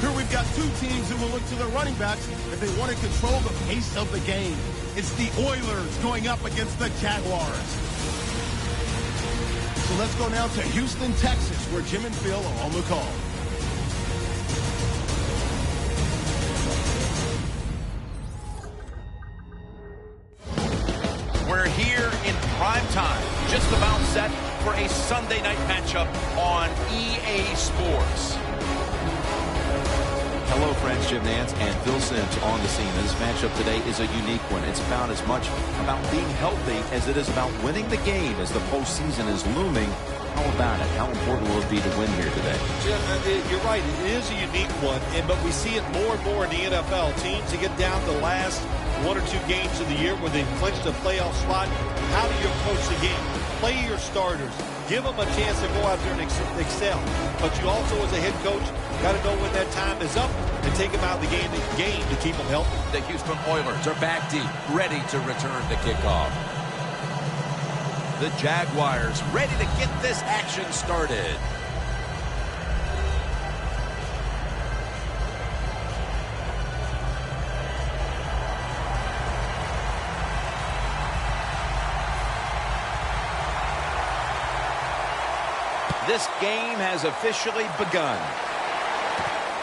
Here we've got two teams who will look to their running backs if they want to control the pace of the game. It's the Oilers going up against the Jaguars. So let's go now to Houston, Texas, where Jim and Phil are on the call. We're here in prime time, just about set for a Sunday night matchup on EA Sports. Hello, friends. Jim Nance and Phil Simms on the scene. This matchup today is a unique one. It's about as much about being healthy as it is about winning the game as the postseason is looming. How about it? How important will it be to win here today? Jim, you're right. It is a unique one, but we see it more and more in the NFL. Teams that get down to the last one or two games of the year where they've clinched a playoff spot. How do you approach the game? Play your starters. Give them a chance to go out there and excel. But you also, as a head coach, got to know when that time is up and take them out of the game to keep them healthy. The Houston Oilers are back deep, ready to return the kickoff. The Jaguars ready to get this action started. This game has officially begun.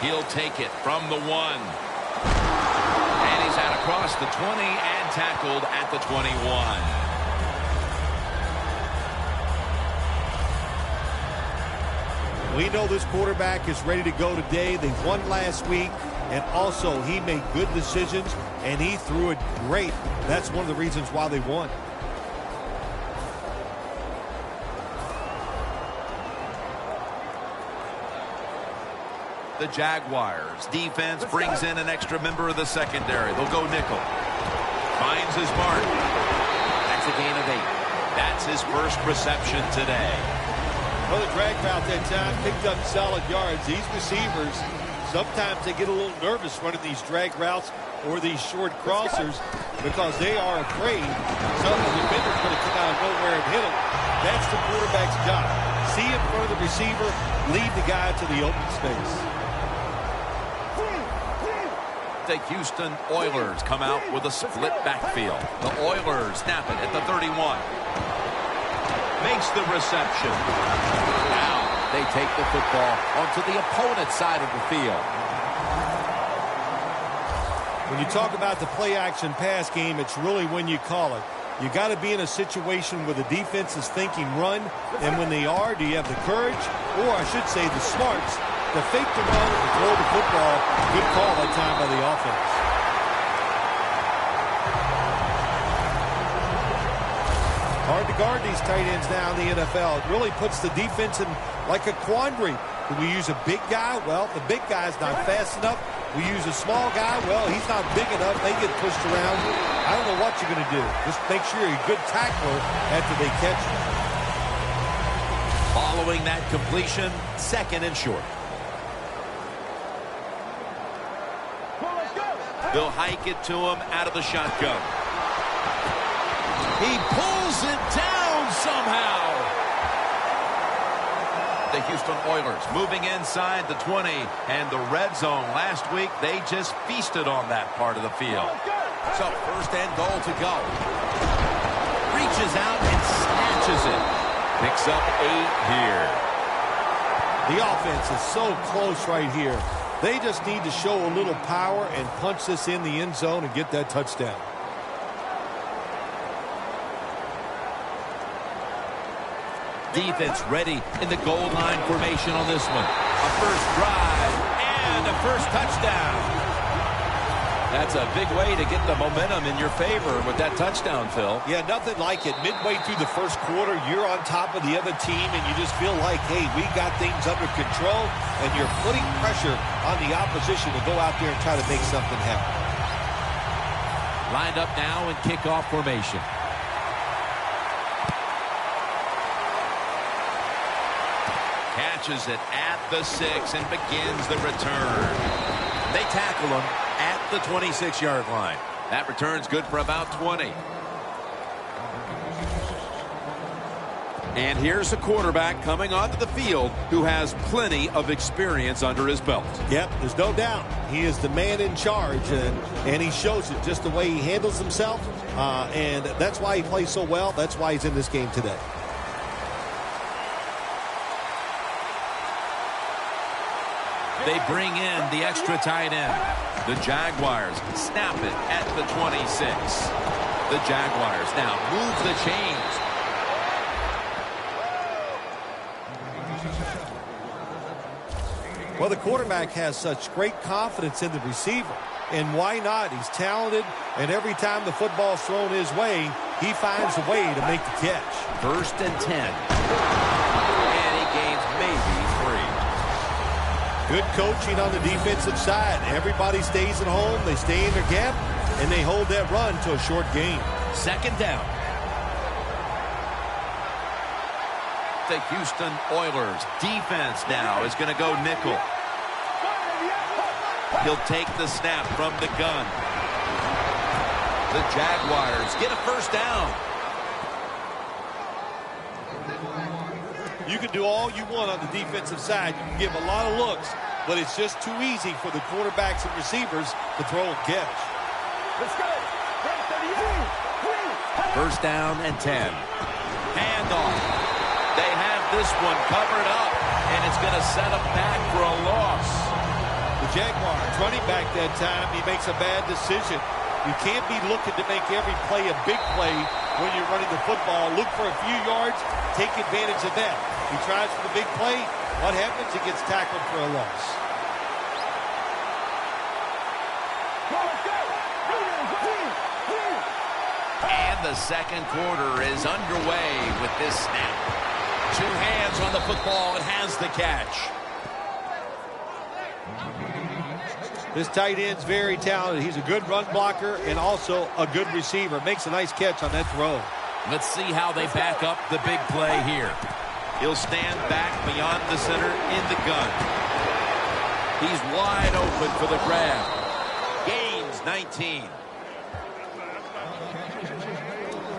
He'll take it from the 1. And he's out across the 20 and tackled at the 21. We know this quarterback is ready to go today. They won last week, and also he made good decisions, and he threw it great. That's one of the reasons why they won. The Jaguars defense brings in an extra member of the secondary. They'll go nickel. Finds his mark. That's a gain of 8. That's his first reception today. Well, the drag route that time picked up solid yards. These receivers, sometimes they get a little nervous running these drag routes or these short crossers because they are afraid some of the defender's going to come out of nowhere and hit them. That's the quarterback's job. See in front of the receiver, lead the guy to the open space. The Houston Oilers come out with a split backfield. The Oilers snap it at the 31. Makes the reception. Now they take the football onto the opponent's side of the field. When you talk about the play-action pass game, it's really when you call it. You got to be in a situation where the defense is thinking run, and when they are, do you have the courage, or I should say the smarts, to fake the run and throw the football? Good call that time by the offense. Hard to guard these tight ends now in the NFL. It really puts the defense in like a quandary. Do we use a big guy? Well, the big guy's not fast enough. We use a small guy. Well, he's not big enough. They get pushed around. I don't know what you're going to do. Just make sure you're a good tackler after they catch you. Following that completion, 2nd and short. They'll hike it to him out of the shotgun. He pulls it down somehow. The Houston Oilers moving inside the 20 and the red zone. Last week, they just feasted on that part of the field. So 1st and goal to go. Reaches out and snatches it. Picks up 8 here. The offense is so close right here. They just need to show a little power and punch this in the end zone and get that touchdown. Defense ready in the goal line formation on this one. A first drive and a first touchdown. That's a big way to get the momentum in your favor with that touchdown, Phil. Yeah, nothing like it. Midway through the first quarter, you're on top of the other team, and you just feel like, hey, we got things under control, and you're putting pressure on the opposition to go out there and try to make something happen. Lined up now in kickoff formation. Catches it at the 6 and begins the return. They tackle him at the 26-yard line. That return's good for about 20. And here's a quarterback coming onto the field who has plenty of experience under his belt. Yep, there's no doubt. He is the man in charge, and he shows it just the way he handles himself. And that's why he plays so well. That's why he's in this game today. They bring in the extra tight end. The Jaguars snap it at the 26. The Jaguars now move the chains. Well, the quarterback has such great confidence in the receiver. And why not? He's talented, and every time the football's thrown his way, he finds a way to make the catch. 1st and 10. And he gains maybe 3. Good coaching on the defensive side. Everybody stays at home, they stay in their gap, and they hold that run to a short gain. 2nd down. The Houston Oilers defense now is going to go nickel. He'll take the snap from the gun. The Jaguars get a 1st down. You can do all you want on the defensive side. You can give a lot of looks, but it's just too easy for the quarterbacks and receivers to throw and catch. Let's go. 1st down and 10. Handoff. They have this one covered up, and it's going to set them back for a loss. The Jaguars running back that time, he makes a bad decision. You can't be looking to make every play a big play when you're running the football. Look for a few yards, take advantage of that. He tries for the big play. What happens? He gets tackled for a loss. And the 2nd quarter is underway with this snap. 2 hands on the football and has the catch. This tight end's very talented. He's a good run blocker and also a good receiver. Makes a nice catch on that throw. Let's see how they back up the big play here. He'll stand back beyond the center in the gun. He's wide open for the grab. Gains 19.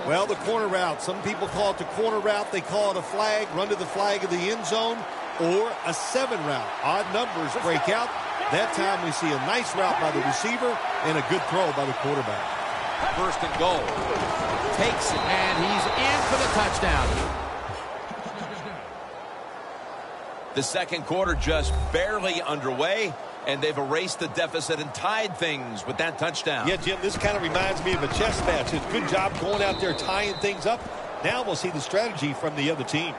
Well, the corner route. Some people call it the corner route. They call it a flag, run to the flag of the end zone, or a 7 route. Odd numbers break out. That time we see a nice route by the receiver and a good throw by the quarterback. 1st and goal. Takes it, and he's in for the touchdown. The 2nd quarter just barely underway, and they've erased the deficit and tied things with that touchdown. Yeah, Jim, this kind of reminds me of a chess match. It's a good job going out there tying things up. Now we'll see the strategy from the other team.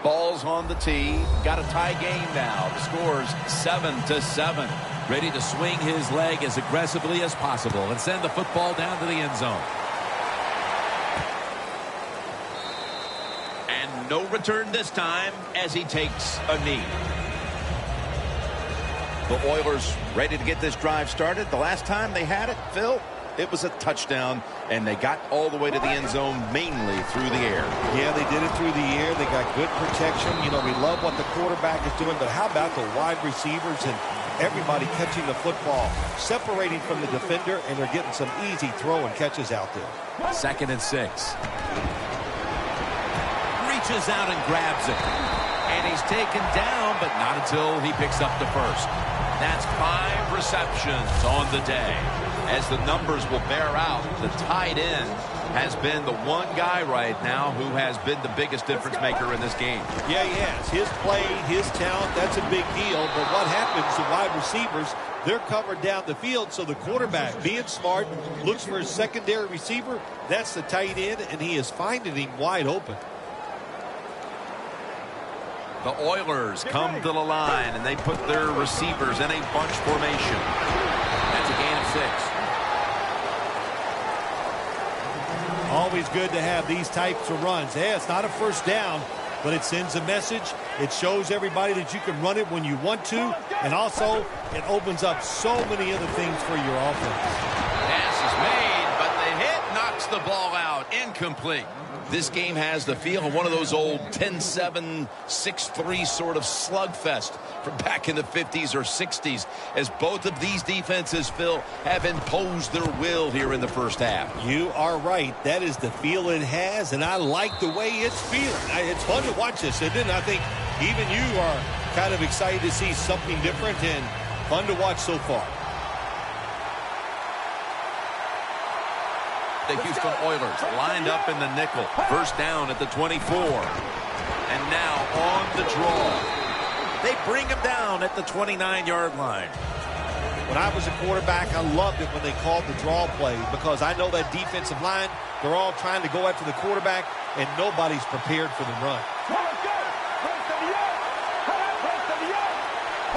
Ball's on the tee. Got a tie game now. The score's 7-7. Ready to swing his leg as aggressively as possible and send the football down to the end zone. And no return this time as he takes a knee. The Oilers ready to get this drive started. The last time they had it, Phil, it was a touchdown, and they got all the way to the end zone mainly through the air. Yeah, they did it through the air. They got good protection. You know, we love what the quarterback is doing, but how about the wide receivers and everybody catching the football, separating from the defender, and they're getting some easy throw and catches out there. 2nd and 6. Reaches out and grabs it. And he's taken down, but not until he picks up the 1st. That's 5 receptions on the day. As the numbers will bear out, the tight end has been the one guy right now who has been the biggest difference maker in this game. Yeah, he has. His play, his talent, that's a big deal. But what happens to wide receivers, they're covered down the field, so the quarterback, being smart, looks for his secondary receiver. That's the tight end, and he is finding him wide open. The Oilers come to the line, and they put their receivers in a bunch formation. That's a gain of 6. Always good to have these types of runs. Yeah, it's not a 1st down, but it sends a message. It shows everybody that you can run it when you want to, and also it opens up so many other things for your offense. Pass is made, but the hit knocks Bats the ball out. Incomplete. This game has the feel of one of those old 10-7, 6-3 sort of slugfest from back in the 50s or 60s, as both of these defenses, Phil, have imposed their will here in the first half. You are right. That is the feel it has, and I like the way it's feeling. It's fun to watch this, isn't it? I think even you are kind of excited to see something different and fun to watch so far. The Houston Oilers lined up in the nickel. First down at the 24. And now on the draw. They bring him down at the 29-yard line. When I was a quarterback, I loved it when they called the draw play because I know that defensive line, they're all trying to go after the quarterback, and nobody's prepared for the run.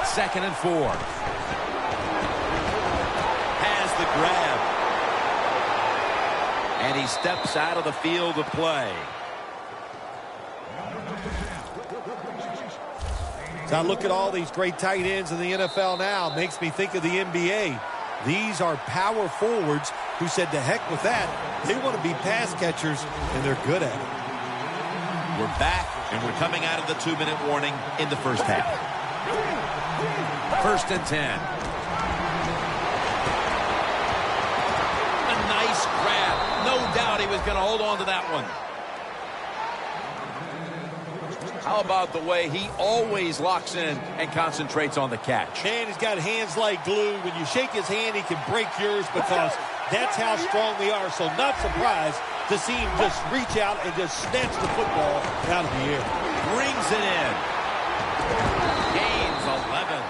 2nd and 4. Has the grab. And he steps out of the field of play. As I look at all these great tight ends in the NFL now, it makes me think of the NBA. These are power forwards who said, to heck with that. They want to be pass catchers, and they're good at it. We're back, and we're coming out of the 2-minute warning in the first half. 1st and 10. Nice grab. No doubt he was going to hold on to that one. How about the way he always locks in and concentrates on the catch? Man, he's got hands like glue. When you shake his hand, he can break yours because that's how strong they are. So not surprised to see him just reach out and just snatch the football out of the air. Brings it in. Gains 11.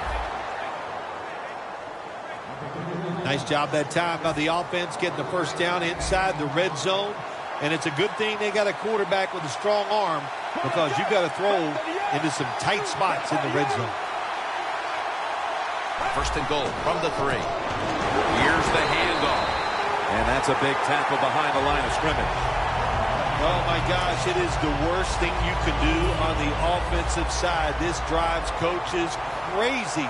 Nice job that time by the offense getting the first down inside the red zone. And it's a good thing they got a quarterback with a strong arm because you got to throw into some tight spots in the red zone. 1st and goal from the 3. Here's the handoff. And that's a big tackle behind the line of scrimmage. Oh, my gosh, it is the worst thing you can do on the offensive side. This drives coaches crazy.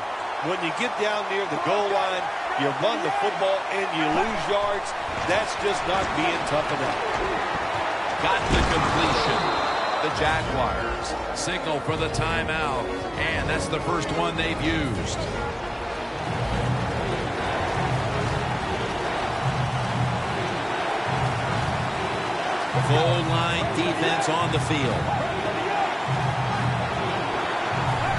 When you get down near the goal line, you run the football and you lose yards. That's just not being tough enough. Got the completion. The Jaguars signal for the timeout, and that's the first one they've used. Full line defense on the field.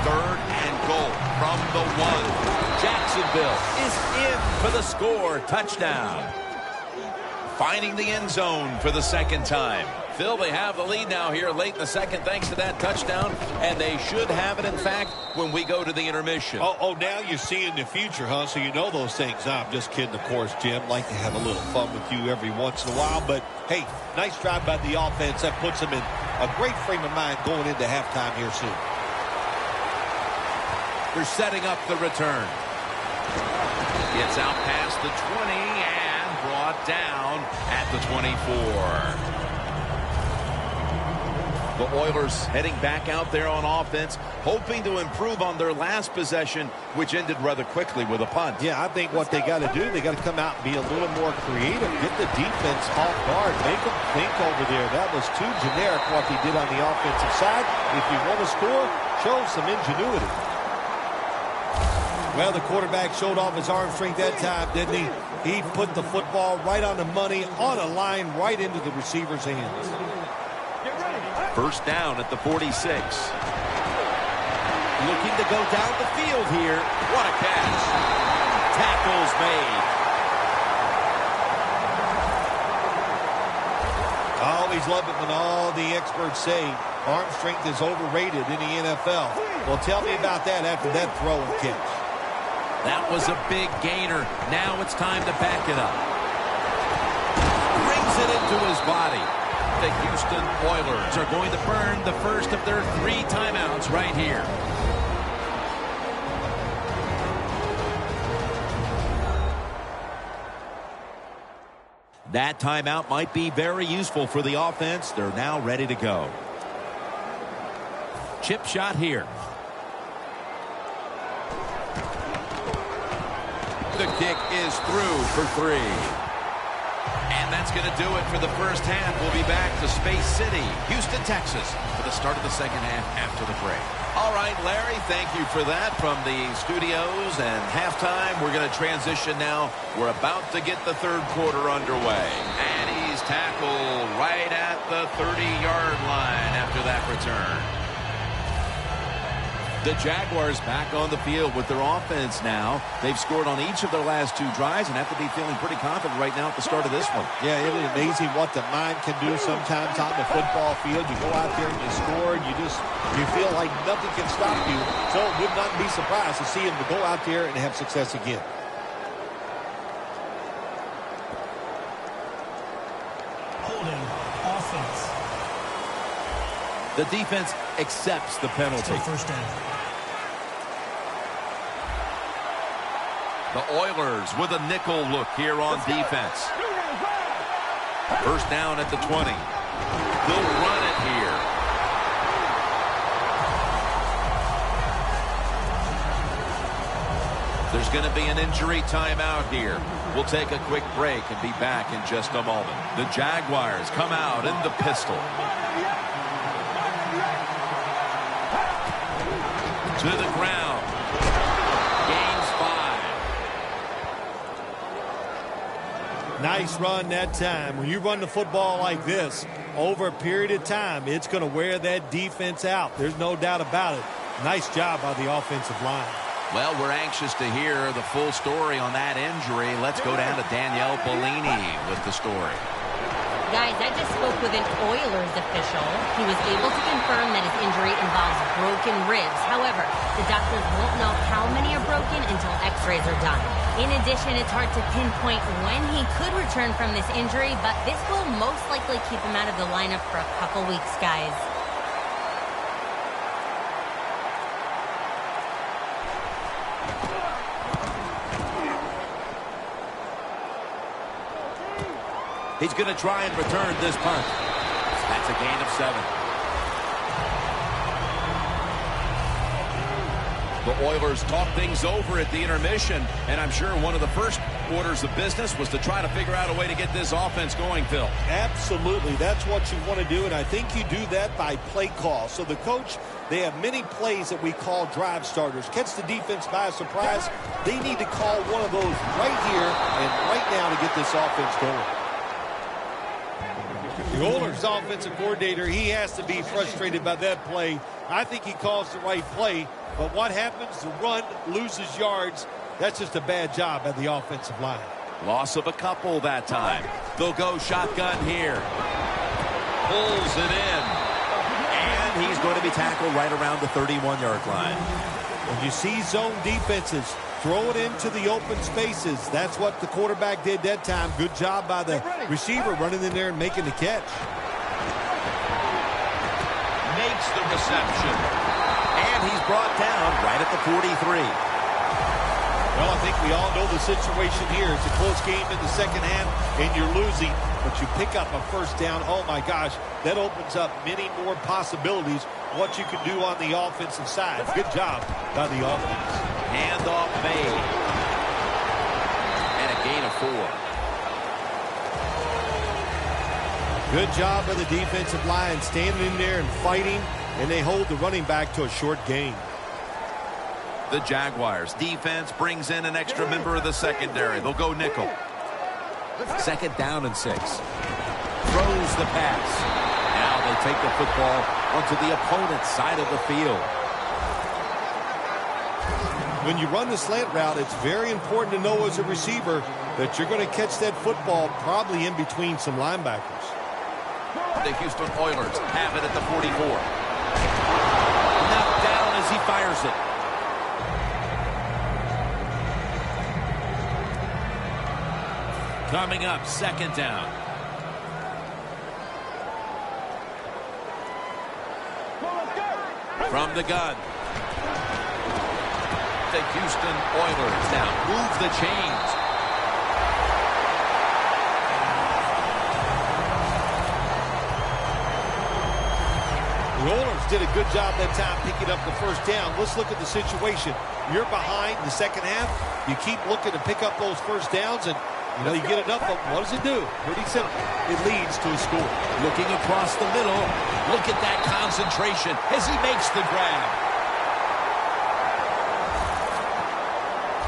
3rd and goal from the 1. Jacksonville is in for the score. Touchdown. Finding the end zone for the 2nd time. Phil, they have the lead now here late in the 2nd thanks to that touchdown, and they should have it, in fact, when we go to the intermission. Oh, now you're seeing the future, huh? So you know those things. I'm just kidding, of course, Jim. Like to have a little fun with you every once in a while. But, hey, nice drive by the offense. That puts them in a great frame of mind going into halftime here soon. They're setting up the return. Gets out past the 20 and brought down at the 24. The Oilers heading back out there on offense, hoping to improve on their last possession, which ended rather quickly with a punt. Yeah, I think what they got to do, they got to come out and be a little more creative. Get the defense off guard. Make them think over there. That was too generic what they did on the offensive side. If you want to score, show some ingenuity. Well, the quarterback showed off his arm strength that time, didn't he? He put the football right on the money, on a line, right into the receiver's hands. First down at the 46. Looking to go down the field here. What a catch. Tackles made. I always love it when all the experts say arm strength is overrated in the NFL. Well, tell me about that after that throw and catch. That was a big gainer. Now it's time to back it up. Brings it into his body. The Houston Oilers are going to burn the first of their 3 timeouts right here. That timeout might be very useful for the offense. They're now ready to go. Chip shot here. The kick is through for 3. And that's going to do it for the first half. We'll be back to Space City, Houston, Texas, for the start of the second half after the break. All right, Larry, thank you for that from the studios. And halftime, we're going to transition now. We're about to get the third quarter underway. And he's tackled right at the 30-yard line after that return. The Jaguars back on the field with their offense now. They've scored on each of their last 2 drives and have to be feeling pretty confident right now at the start of this one. Yeah, it is amazing what the mind can do sometimes on the football field. You go out there and you score, and you feel like nothing can stop you. So it would not be surprised to see him to go out there and have success again. Holding offense. The defense accepts the penalty. First down. The Oilers with a nickel look here on defense. First down at the 20. They'll run it here. There's going to be an injury timeout here. We'll take a quick break and be back in just a moment. The Jaguars come out in the pistol. To the ground. Gains 5. Nice run that time. When you run the football like this, over a period of time, it's going to wear that defense out. There's no doubt about it. Nice job by the offensive line. Well, we're anxious to hear the full story on that injury. Let's go down to Danielle Bellini with the story. Guys, I just spoke with an Oilers official. He was able to confirm that his injury involves broken ribs. However, the doctors won't know how many are broken until x-rays are done. In addition, it's hard to pinpoint when he could return from this injury, but this will most likely keep him out of the lineup for a couple weeks, guys. He's going to try and return this punt. That's a gain of 7. The Oilers talk things over at the intermission, and I'm sure one of the first orders of business was to try to figure out a way to get this offense going, Phil. Absolutely. That's what you want to do, and I think you do that by play call. So the coach, they have many plays that we call drive starters. Catch the defense by surprise. They need to call one of those right here and right now to get this offense going. The Oilers offensive coordinator, he has to be frustrated by that play. I think he calls the right play, but what happens? The run loses yards. That's just a bad job by the offensive line. Loss of a couple that time. They'll go shotgun here. Pulls it in. And he's going to be tackled right around the 31-yard line. When you see zone defenses, throw it into the open spaces. That's what the quarterback did that time. Good job by the receiver running in there and making the catch. Makes the reception. And he's brought down right at the 43. Well, I think we all know the situation here. It's a close game in the second half, and you're losing, but you pick up a first down. Oh, my gosh, that opens up many more possibilities what you can do on the offensive side. Good job by the offense. Handoff made. And a gain of 4. Good job by the defensive line standing in there and fighting, and they hold the running back to a short gain. The Jaguars defense brings in an extra member of the secondary. They'll go nickel. Second down and 6. Throws the pass. Now they take the football onto the opponent's side of the field. When you run the slant route, it's very important to know as a receiver that you're going to catch that football probably in between some linebackers. The Houston Oilers have it at the 44. Knocked down as he fires it. Coming up, second down. From the gun. The Houston Oilers now move the chains. The Oilers did a good job that time picking up the first down. Let's look at the situation. You're behind the second half. You keep looking to pick up those first downs, and You know, you get enough of them. What does it do? Pretty simple. It leads to a score. Looking across the middle. Look at that concentration as he makes the grab.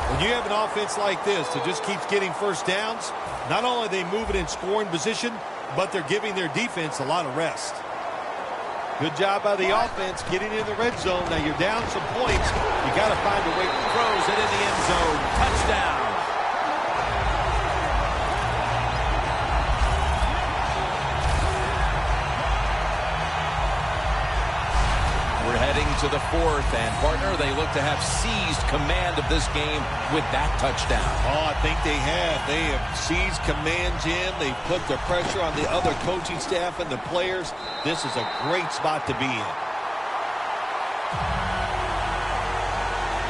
When you have an offense like this that just keeps getting first downs, not only are they moving in scoring position, but they're giving their defense a lot of rest. Good job by the offense getting in the red zone. Now you're down some points. You got to find a way. Throws it in the end zone. Touchdown. We're heading to the fourth, and partner, they look to have seized command of this game with that touchdown. Oh, I think they have. They have seized command, Jim. They put the pressure on the other coaching staff and the players. This is a great spot to be in.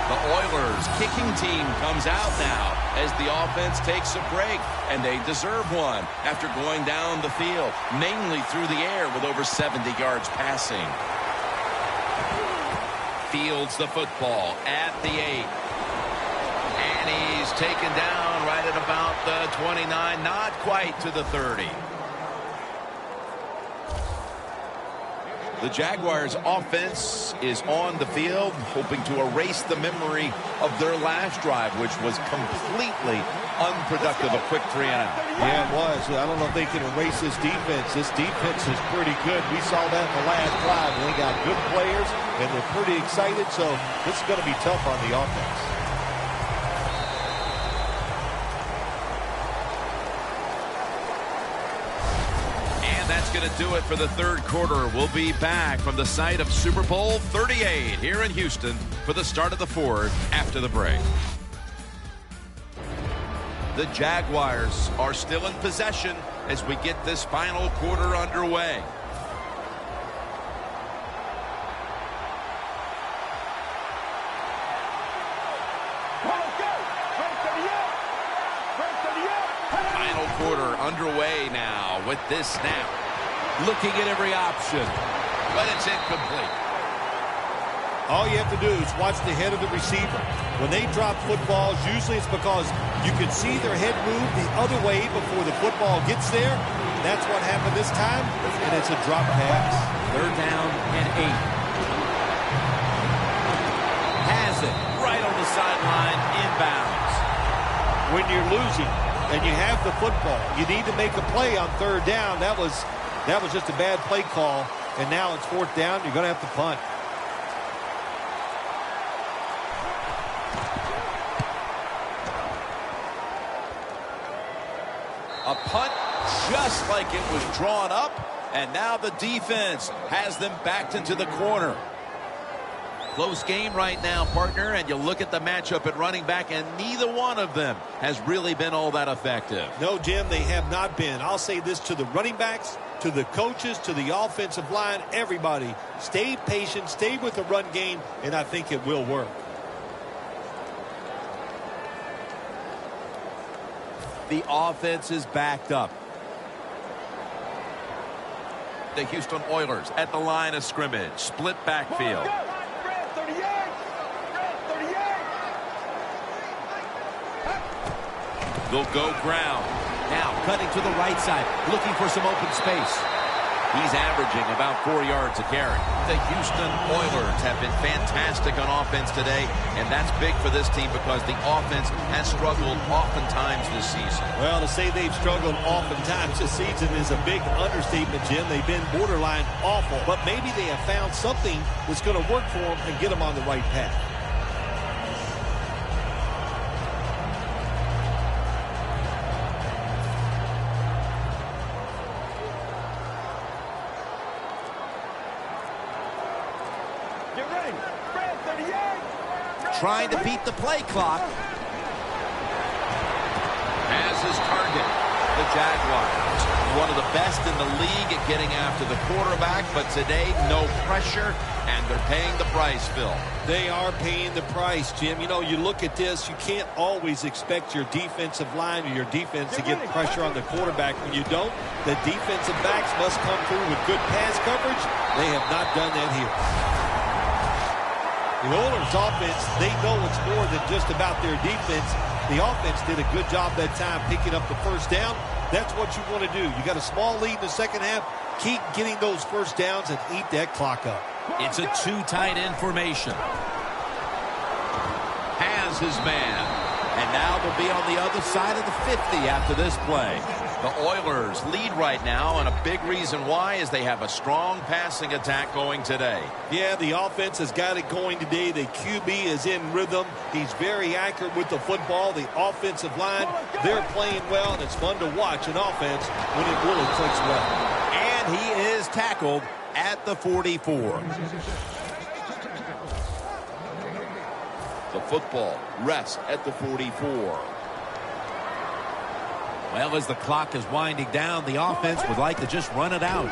The Oilers kicking team comes out now as the offense takes a break, and they deserve one after going down the field, mainly through the air with over 70 yards passing. Fields the football at the 8. And he's taken down right at about the 29, not quite to the 30. The Jaguars offense is on the field, hoping to erase the memory of their last drive, which was completely unproductive. A quick 3 and out. Yeah, it was. I don't know if they can erase this defense. This defense is pretty good. We saw that in the last drive. They got good players, and they're pretty excited, so this is going to be tough on the offense. Going to do it for the third quarter. We'll be back from the site of Super Bowl 38 here in Houston for the start of the fourth after the break. The Jaguars are still in possession as we get this final quarter underway. Final quarter underway now with this snap. Looking at every option, but it's incomplete. All you have to do is watch the head of the receiver. When they drop footballs, usually it's because you can see their head move the other way before the football gets there. That's what happened this time, and it's a drop pass. Third down and 8. Has it right on the sideline, inbounds. When you're losing and you have the football, you need to make a play on third down. That was just a bad play call, and now it's fourth down. You're going to have to punt. A punt just like it was drawn up, and now the defense has them backed into the corner. Close game right now, partner, and you look at the matchup at running back, and neither one of them has really been all that effective. No, Jim, they have not been. I'll say this to the running backs, to the coaches, to the offensive line, everybody. Stay patient, stay with the run game, and I think it will work. The offense is backed up. The Houston Oilers at the line of scrimmage. Split backfield. They'll go ground. Now cutting to the right side, looking for some open space. He's averaging about 4 yards a carry. The Houston Oilers have been fantastic on offense today, and that's big for this team because the offense has struggled oftentimes this season. Well, to say they've struggled oftentimes this season is a big understatement, Jim. They've been borderline awful, but maybe they have found something that's going to work for them and get them on the right path. Trying to beat the play clock. As his target, the Jaguars. One of the best in the league at getting after the quarterback, but today no pressure, and they're paying the price, Phil. They are paying the price, Jim. You know, you look at this, you can't always expect your defensive line or your defense to get pressure on the quarterback. When you don't, the defensive backs must come through with good pass coverage. They have not done that here. The Oilers offense, they know it's more than just about their defense. The offense did a good job that time picking up the first down. That's what you want to do. You got a small lead in the second half. Keep getting those first downs and eat that clock up. It's a two tight end formation. Has his man. And now they'll be on the other side of the 50 after this play. The Oilers lead right now, and a big reason why is they have a strong passing attack going today. Yeah, the offense has got it going today. The QB is in rhythm. He's very accurate with the football. The offensive line, they're playing well, and it's fun to watch an offense when it really clicks well. And he is tackled at the 44. The football rests at the 44. Well, as the clock is winding down, the offense would like to just run it out.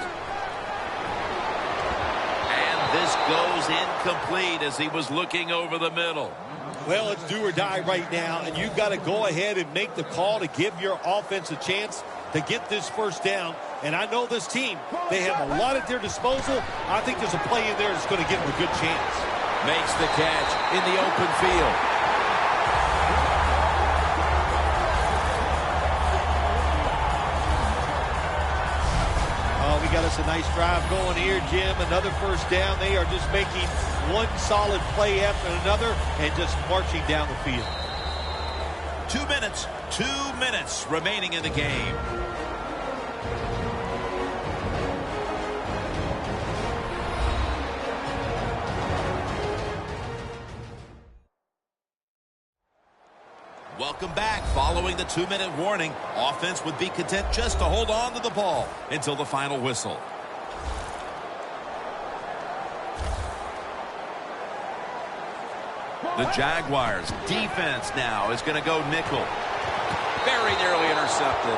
And this goes incomplete as he was looking over the middle. Well, it's do or die right now, and you've got to go ahead and make the call to give your offense a chance to get this first down. And I know this team, they have a lot at their disposal. I think there's a play in there that's going to give them a good chance. Makes the catch in the open field. We got us a nice drive going here, Jim. Another first down. They are just making one solid play after another and just marching down the field. 2 minutes remaining in the game. Welcome back. Following the 2-minute warning, offense would be content just to hold on to the ball until the final whistle. The Jaguars defense now is going to go nickel. Very nearly intercepted.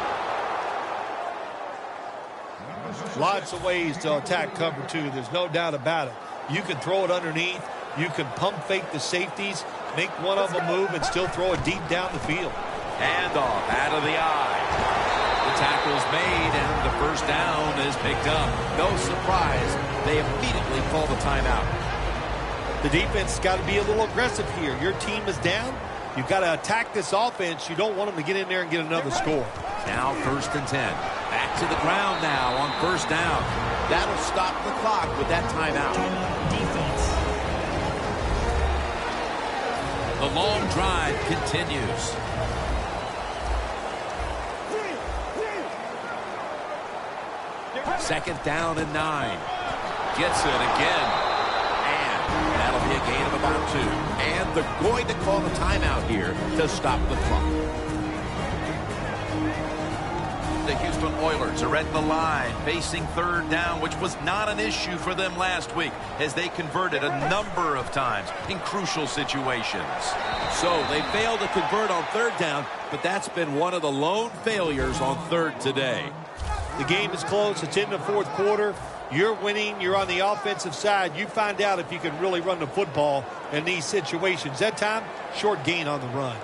Lots of ways to attack cover two. There's no doubt about it. You can throw it underneath. You can pump fake the safeties, make one of them move, and still throw it deep down the field. Handoff out of the eye. The tackle's made, and the first down is picked up. No surprise, they immediately call the timeout. The defense has got to be a little aggressive here. Your team is down. You've got to attack this offense. You don't want them to get in there and get another score. Now 1st and 10. Back to the ground now on first down. That'll stop the clock with that timeout. Defense. The long drive continues. Second down and 9. Gets it again. And that'll be a gain of about 2. And they're going to call a timeout here to stop the clock. The Houston Oilers are at the line facing 3rd down, which was not an issue for them last week as they converted a number of times in crucial situations. So they failed to convert on 3rd down, but that's been one of the lone failures on 3rd today. The game is close. It's in the 4th quarter. You're winning. You're on the offensive side. You find out if you can really run the football in these situations. That time, short gain on the run.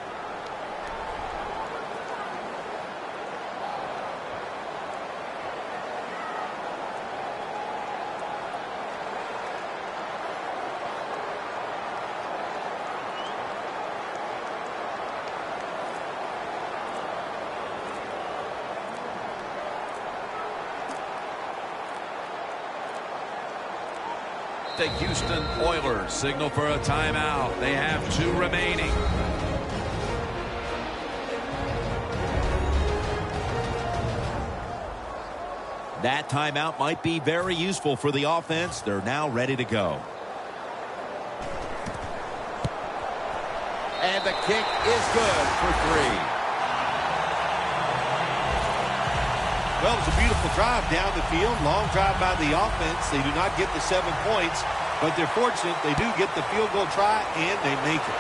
The Houston Oilers signal for a timeout. They have 2 remaining. That timeout might be very useful for the offense. They're now ready to go. And the kick is good for 3. Well, it was a beautiful drive down the field. Long drive by the offense. They do not get the 7 points, but they're fortunate. They do get the field goal try, and they make it.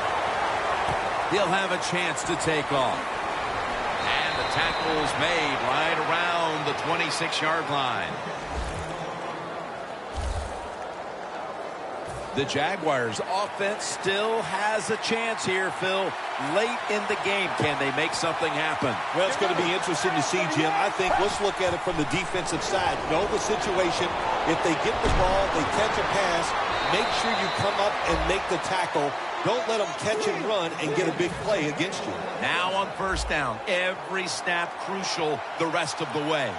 He'll have a chance to take off. And the tackle's made right around the 26-yard line. The Jaguars offense still has a chance here, Phil. Late in the game, can they make something happen? Well, it's going to be interesting to see, Jim. I think let's look at it from the defensive side. Know the situation. If they get the ball, they catch a pass, make sure you come up and make the tackle Don't let them catch and run and get a big play against you. Now on first down, every snap crucial the rest of the way.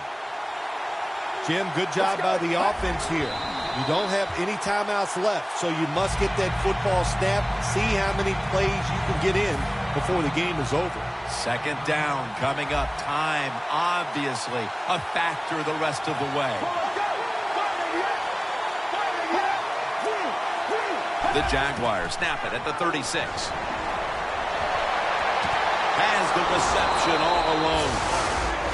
Jim, good job by the offense here. You don't have any timeouts left, so you must get that football snap, see how many plays you can get in before the game is over. Second down coming up. Time, obviously, a factor the rest of the way. The Jaguars snap it at the 36. Has the reception all alone.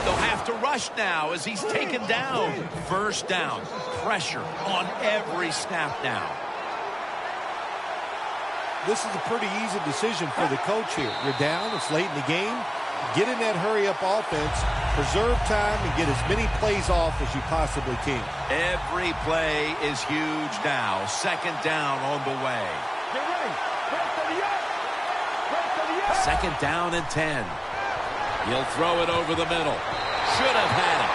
They'll have to rush now as he's taken down. First down. Pressure on every snap now. This is a pretty easy decision for the coach here. You're down. It's late in the game. Get in that hurry-up offense. Preserve time and get as many plays off as you possibly can. Every play is huge now. Second down on the way. Get ready. Second down and 10. He'll throw it over the middle. Should have had it.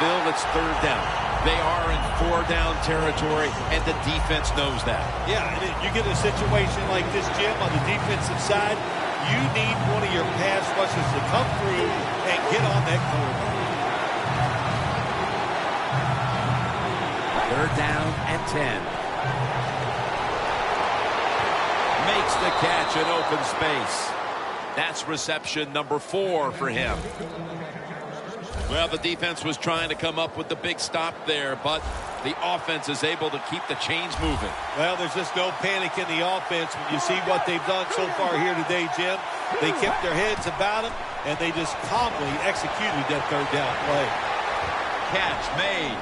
Bill, it's third down. They are in four-down territory, and the defense knows that. Yeah, and you get a situation like this, Jim, on the defensive side, you need one of your pass rushers to come through and get on that quarterback. Third down and 10. Makes the catch in open space. That's reception number 4 for him. Well, the defense was trying to come up with the big stop there, but the offense is able to keep the chains moving. Well, there's just no panic in the offense when you see what they've done so far here today, Jim. They kept their heads about them, and they just calmly executed that third down play. Catch made.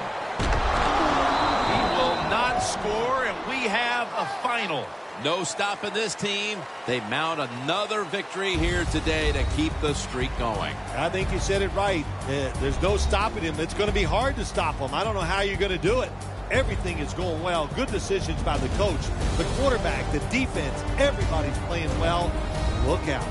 He will not score, and we have a final. No stopping this team. They mount another victory here today to keep the streak going. I think you said it right. There's no stopping him. It's going to be hard to stop him. I don't know how you're going to do it. Everything is going well. Good decisions by the coach, the quarterback, the defense. Everybody's playing well. Look out.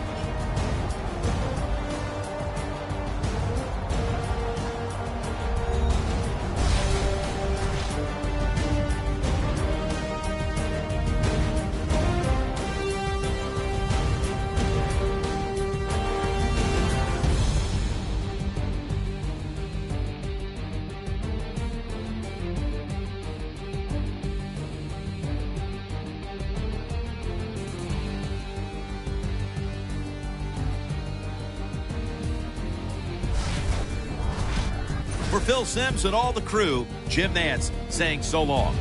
For Phil Simms and all the crew, Jim Nantz saying so long.